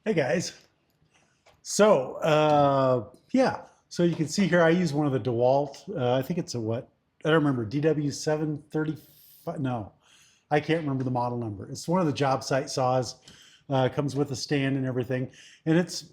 Hey guys. So, yeah. So you can see here, I use one of the DeWalt. I think it's a what? I don't remember. DW735. No, I can't remember the model number. It's one of the job site saws. Comes with a stand and everything, and it's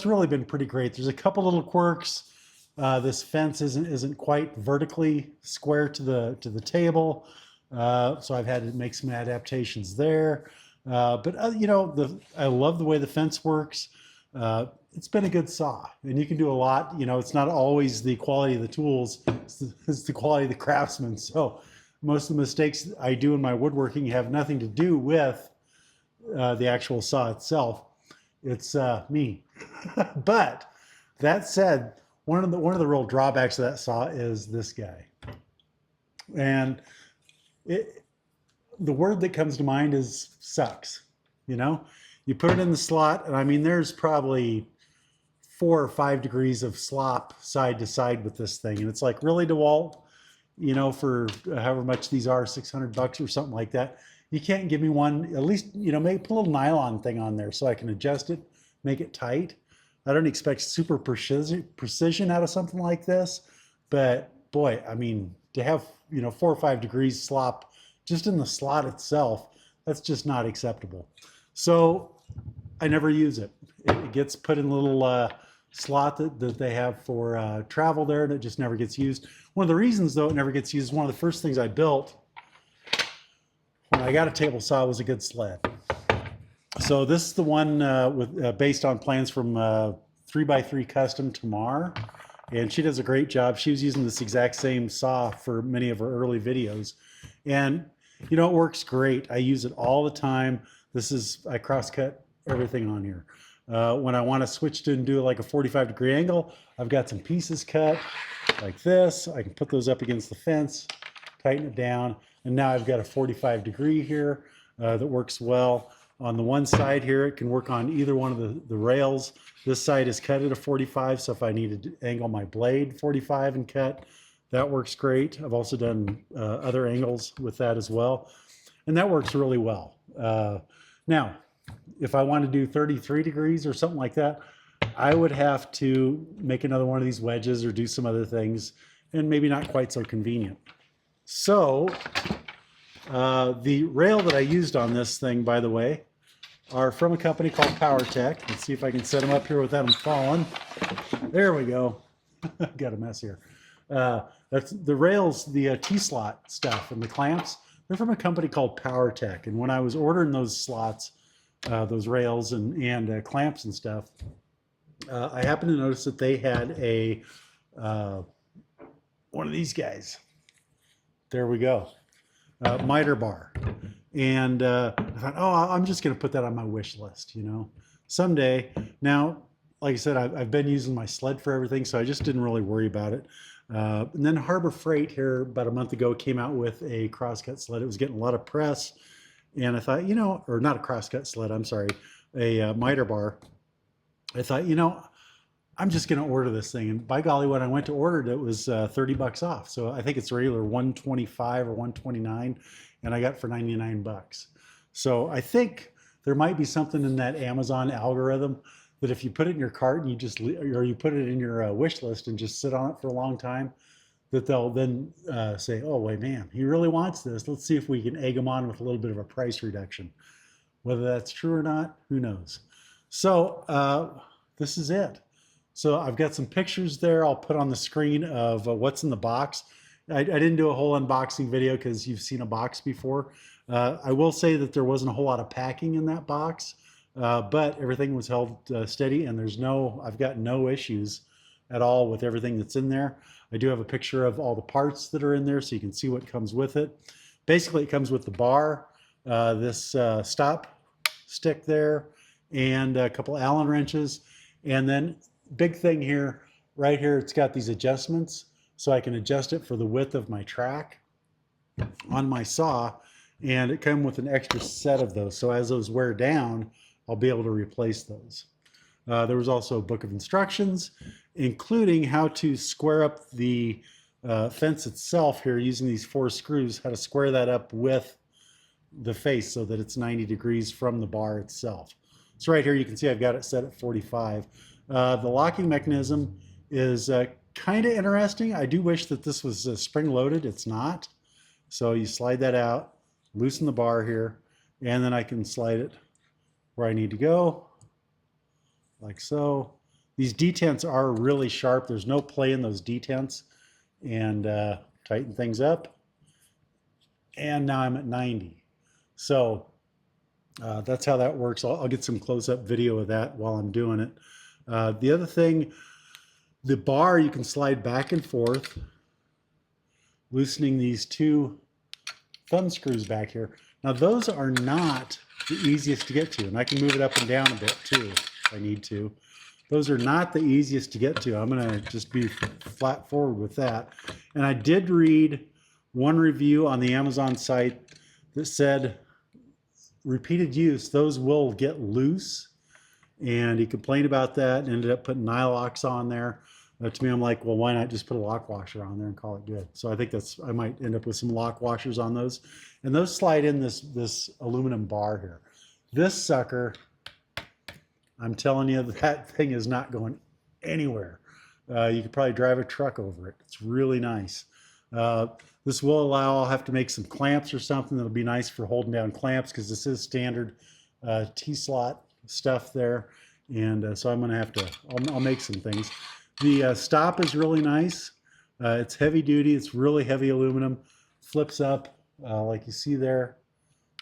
really been pretty great. There's a couple little quirks. This fence isn't quite vertically square to the table, so I've had to make some adaptations there. But I love the way the fence works. It's been a good saw, and you can do a lot. It's not always the quality of the tools; it's the quality of the craftsman. So most of the mistakes I do in my woodworking have nothing to do with the actual saw itself. It's me. But that said, one of the real drawbacks of that saw is this guy, and the word that comes to mind is sucks. You put it in the slot, and I mean, there's probably 4 or 5 degrees of slop side to side with this thing, and it's like, really, DeWalt, for however much these are, $600 or something like that, you can't give me one, at least, maybe put a little nylon thing on there so I can adjust it, make it tight. I don't expect super precision out of something like this, but boy, I mean, to have, 4 or 5 degrees slop just in the slot itself, that's just not acceptable. So I never use it. It gets put in a little slot that they have for travel there, and it just never gets used. One of the reasons, though, it never gets used, one of the first things I built when I got a table saw was a good sled. So this is the one based on plans from 3x3 Custom Tamar, and she does a great job. She was using this exact same saw for many of her early videos, and it works great. I use it all the time. I cross-cut everything on here. When I want to switch to and do like a 45-degree angle, I've got some pieces cut like this. I can put those up against the fence, tighten it down, and now I've got a 45-degree here that works well. On the one side here, it can work on either one of the rails. This side is cut at a 45, so if I need to angle my blade 45 and cut, that works great. I've also done other angles with that as well, and that works really well. Now, if I want to do 33 degrees or something like that, I would have to make another one of these wedges or do some other things, and maybe not quite so convenient. So the rail that I used on this thing, by the way, are from a company called Powertech. Let's see if I can set them up here without them falling. There we go. Got a mess here. That's the rails, the T-slot stuff and the clamps. They're from a company called Powertech. And when I was ordering those slots, those rails and clamps and stuff, I happened to notice that they had a one of these guys. There we go. Miter bar. And I thought, oh, I'm just going to put that on my wish list, someday. Now, like I said, I've been using my sled for everything, so I just didn't really worry about it. And then Harbor Freight here about a month ago came out with a crosscut sled. It was getting a lot of press, and I thought, or not a crosscut sled, I'm sorry, a miter bar. I thought, I'm just going to order this thing. And by golly, when I went to order it, it was $30 off. So I think it's regular 125 or 129, and I got it for 99 bucks. So I think there might be something in that Amazon algorithm that if you put it in your cart and you put it in your wish list and just sit on it for a long time, that they'll then say, oh, wait, man, he really wants this. Let's see if we can egg him on with a little bit of a price reduction. Whether that's true or not, who knows? So this is it. So I've got some pictures there I'll put on the screen of what's in the box. I didn't do a whole unboxing video because you've seen a box before. I will say that there wasn't a whole lot of packing in that box, but everything was held steady, and I've got no issues at all with everything that's in there. I do have a picture of all the parts that are in there so you can see what comes with it. Basically, it comes with the bar, this stop stick there, and a couple Allen wrenches, and then big thing here, right here, it's got these adjustments so I can adjust it for the width of my track on my saw, and it comes with an extra set of those. So as those wear down, I'll be able to replace those. There was also a book of instructions, including how to square up the fence itself here using these 4 screws, how to square that up with the face so that it's 90 degrees from the bar itself. So right here, you can see I've got it set at 45. The locking mechanism is kind of interesting. I do wish that this was spring loaded. It's not. So you slide that out, loosen the bar here, and then I can slide it where I need to go, like so. These detents are really sharp. There's no play in those detents. And tighten things up. And now I'm at 90. So that's how that works. I'll get some close-up video of that while I'm doing it. The other thing, the bar, you can slide back and forth, loosening these two thumb screws back here. Now those are not the easiest to get to, and I can move it up and down a bit too if I need to. Those are not the easiest to get to. I'm gonna just be flat forward with that. And I did read one review on the Amazon site that said repeated use, those will get loose. And he complained about that and ended up putting Nylox on there. To me, I'm like, well, why not just put a lock washer on there and call it good? So I think I might end up with some lock washers on those. And those slide in this aluminum bar here. This sucker, I'm telling you, that thing is not going anywhere. You could probably drive a truck over it. It's really nice. This will allow, I'll have to make some clamps or something that'll be nice for holding down clamps, because this is standard T-slot stuff there. And so I'm gonna have to, I'll make some things. The stop is really nice. It's heavy duty, it's really heavy aluminum, flips up like you see there.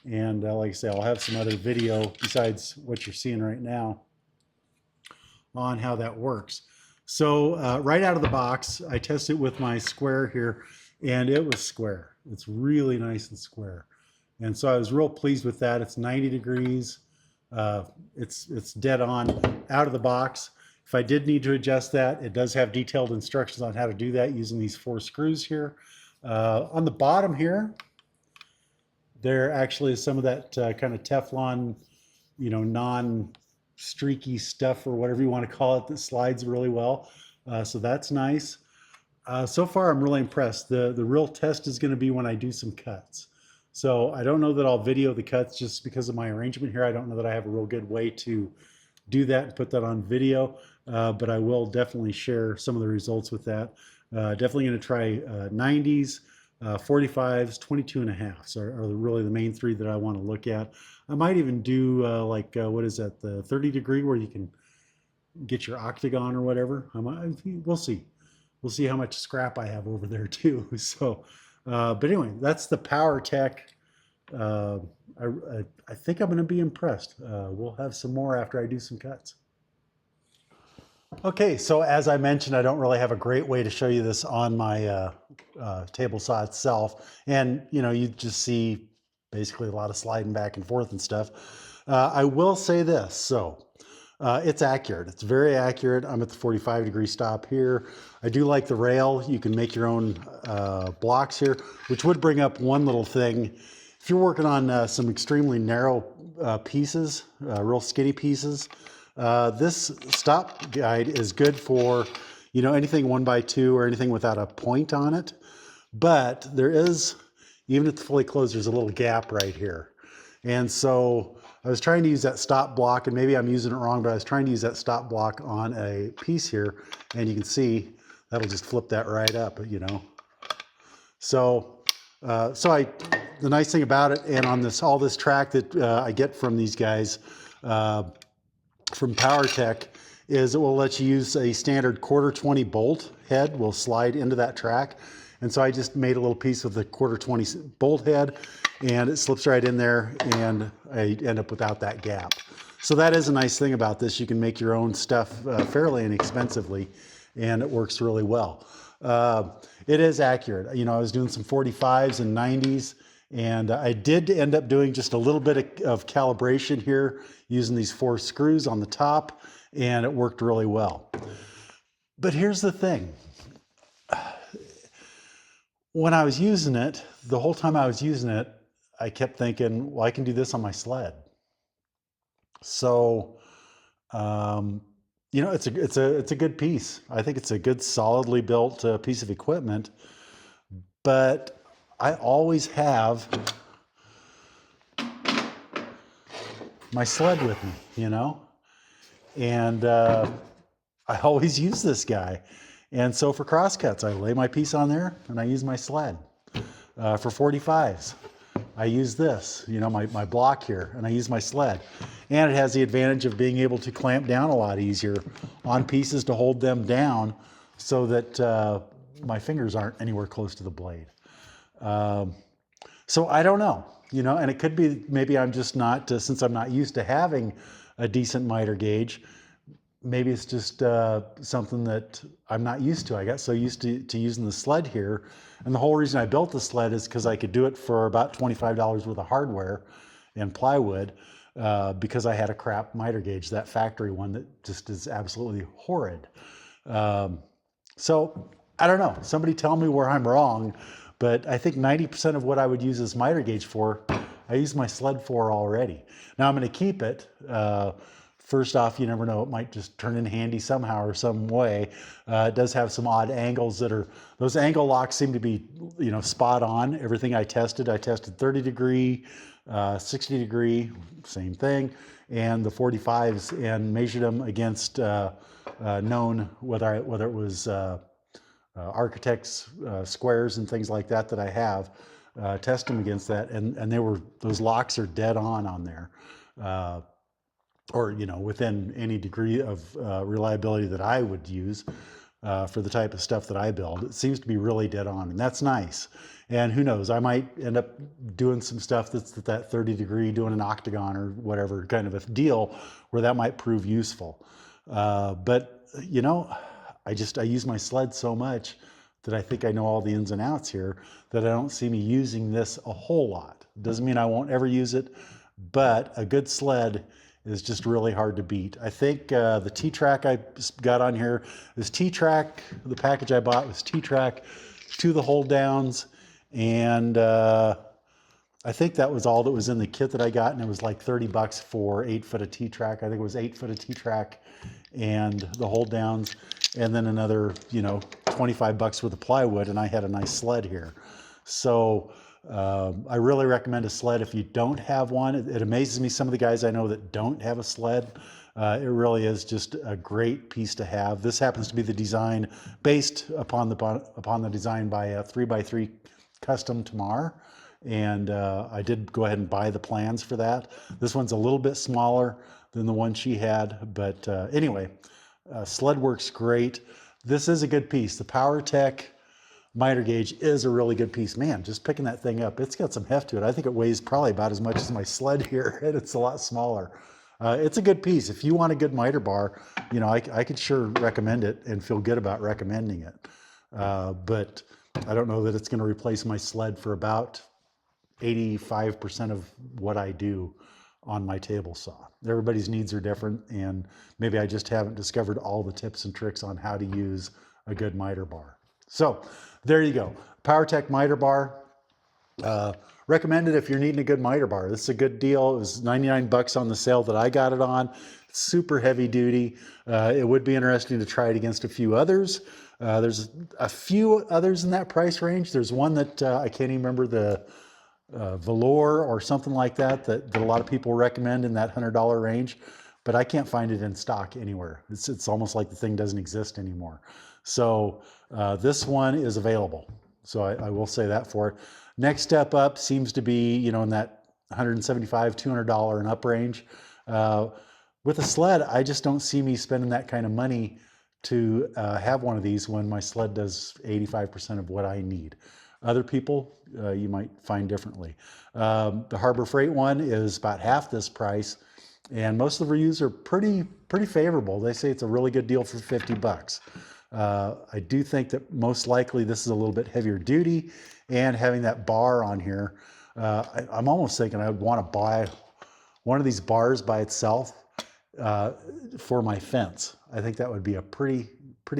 And like I say, I'll have some other video besides what you're seeing right now on how that works. So right out of the box, I tested it with my square here, and it was square. It's really nice and square. And so I was real pleased with that. It's 90 degrees. It's dead on out of the box. If I did need to adjust that, it does have detailed instructions on how to do that using these 4 screws here. On the bottom here, there actually is some of that kind of Teflon, non-streaky stuff or whatever you want to call it that slides really well. So that's nice. So far, I'm really impressed. The real test is going to be when I do some cuts. So I don't know that I'll video the cuts just because of my arrangement here. I don't know that I have a real good way to do that and put that on video, but I will definitely share some of the results with that. Definitely going to try 90s, 45s, 22.5s are really the main 3 that I want to look at. I might even do what is that, the 30 degree where you can get your octagon or whatever. We'll see. We'll see how much scrap I have over there too. So, but anyway, that's the Powertech. I think I'm going to be impressed. We'll have some more after I do some cuts. Okay, so as I mentioned, I don't really have a great way to show you this on my table saw itself. And, you just see basically a lot of sliding back and forth and stuff. I will say this, so it's accurate. It's very accurate. I'm at the 45 degree stop here. I do like the rail. You can make your own blocks here, which would bring up one little thing. If you're working on some extremely narrow pieces, real skinny pieces, this stop guide is good for, anything 1x2 or anything without a point on it. But there is, even if it's fully closed, there's a little gap right here. And so I was trying to use that stop block, and maybe I'm using it wrong, but I was trying to use that stop block on a piece here, and you can see that'll just flip that right up, So, the nice thing about it, and on all this track that I get from these guys, from Powertech, is it will let you use a standard 1/4-20 bolt head will slide into that track. And so I just made a little piece of the 1/4-20 bolt head, and it slips right in there, and I end up without that gap. So that is a nice thing about this. You can make your own stuff fairly inexpensively, and it works really well. It is accurate. I was doing some 45s and 90s, and I did end up doing just a little bit of calibration here using these 4 screws on the top, and it worked really well. But here's the thing. When I was using it, the whole time I was using it, I kept thinking, well, I can do this on my sled. So, it's a good piece. I think it's a good, solidly built piece of equipment. But I always have my sled with me, you know? And I always use this guy. And so for crosscuts, I lay my piece on there and I use my sled. For 45s, I use this, you know, my block here, and I use my sled. And it has the advantage of being able to clamp down a lot easier on pieces to hold them down so that my fingers aren't anywhere close to the blade. So I don't know, you know, and it could be maybe I'm just not, since I'm not used to having a decent miter gauge, maybe it's just something that I'm not used to. I got so used to using the sled here. And the whole reason I built the sled is because I could do it for about $25 worth of hardware and plywood because I had a crap miter gauge, that factory one that just is absolutely horrid. So I don't know, somebody tell me where I'm wrong, but I think 90% of what I would use this miter gauge for, I use my sled for already. Now I'm going to keep it. First off, you never know, it might just turn in handy somehow or some way. It does have some odd angles that are, those angle locks seem to be, you know, spot on. Everything I tested 30 degree, 60 degree, same thing, and the 45s, and measured them against known, whether it was architects, squares and things like that I have, test them against that, and those locks are dead on there. Or, you know, within any degree of reliability that I would use for the type of stuff that I build. It seems to be really dead on, and that's nice. And who knows, I might end up doing some stuff that's at that 30 degree, doing an octagon or whatever kind of a deal where that might prove useful. But, you know, I use my sled so much that I think I know all the ins and outs here that I don't see me using this a whole lot. Doesn't mean I won't ever use it, but a good sled is just really hard to beat. I think the T-Track I got on here is T-Track, the package I bought was T-Track, 2 of the hold downs, and I think that was all that was in the kit that I got, and it was like 30 bucks for 8 foot of T-Track. I think it was 8 foot of T-Track and the hold downs, and then another, you know, 25 bucks worth of plywood, and I had a nice sled here. So I really recommend a sled if you don't have one. It amazes me, some of the guys I know that don't have a sled. It really is just a great piece to have. This happens to be the design based upon the design by a 3x3 Custom Tamar. And I did go ahead and buy the plans for that. This one's a little bit smaller than the one she had. But anyway, sled works great. This is a good piece. The Powertech Miter Gauge is a really good piece. Man, just picking that thing up, it's got some heft to it. I think it weighs probably about as much as my sled here, and it's a lot smaller. It's a good piece. If you want a good miter bar, you know, I could sure recommend it and feel good about recommending it. But I don't know that it's going to replace my sled for about 85% of what I do on my table saw. Everybody's needs are different, and maybe I just haven't discovered all the tips and tricks on how to use a good miter bar. So there you go. Powertech miter bar. Recommended if you're needing a good miter bar. This is a good deal. It was 99 bucks on the sale that I got it on. Super heavy duty. It would be interesting to try it against a few others. There's a few others in that price range. There's one that I can't even remember, the velour or something like that a lot of people recommend in that $100 range, but I can't find it in stock anywhere. It's almost like the thing doesn't exist anymore. So this one is available. So I will say that for it. Next step up seems to be, you know, in that $175, $200 and up range. With a sled, I just don't see me spending that kind of money to have one of these when my sled does 85% of what I need. Other people, you might find differently. The Harbor Freight one is about half this price, and most of the reviews are pretty favorable. They say it's a really good deal for 50 bucks. I do think that most likely this is a little bit heavier duty, and having that bar on here, I'm almost thinking I would want to buy one of these bars by itself for my fence. I think that would be a pretty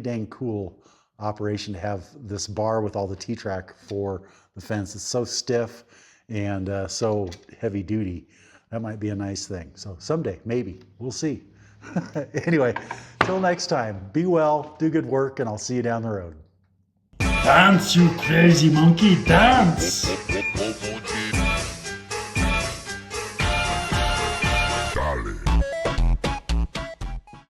dang cool operation to have this bar with all the T-Track for the fence. It's so stiff and so heavy duty. That might be a nice thing. So someday, maybe, we'll see. Anyway, till next time, be well, do good work, and I'll see you down the road. Dance, you crazy monkey, dance!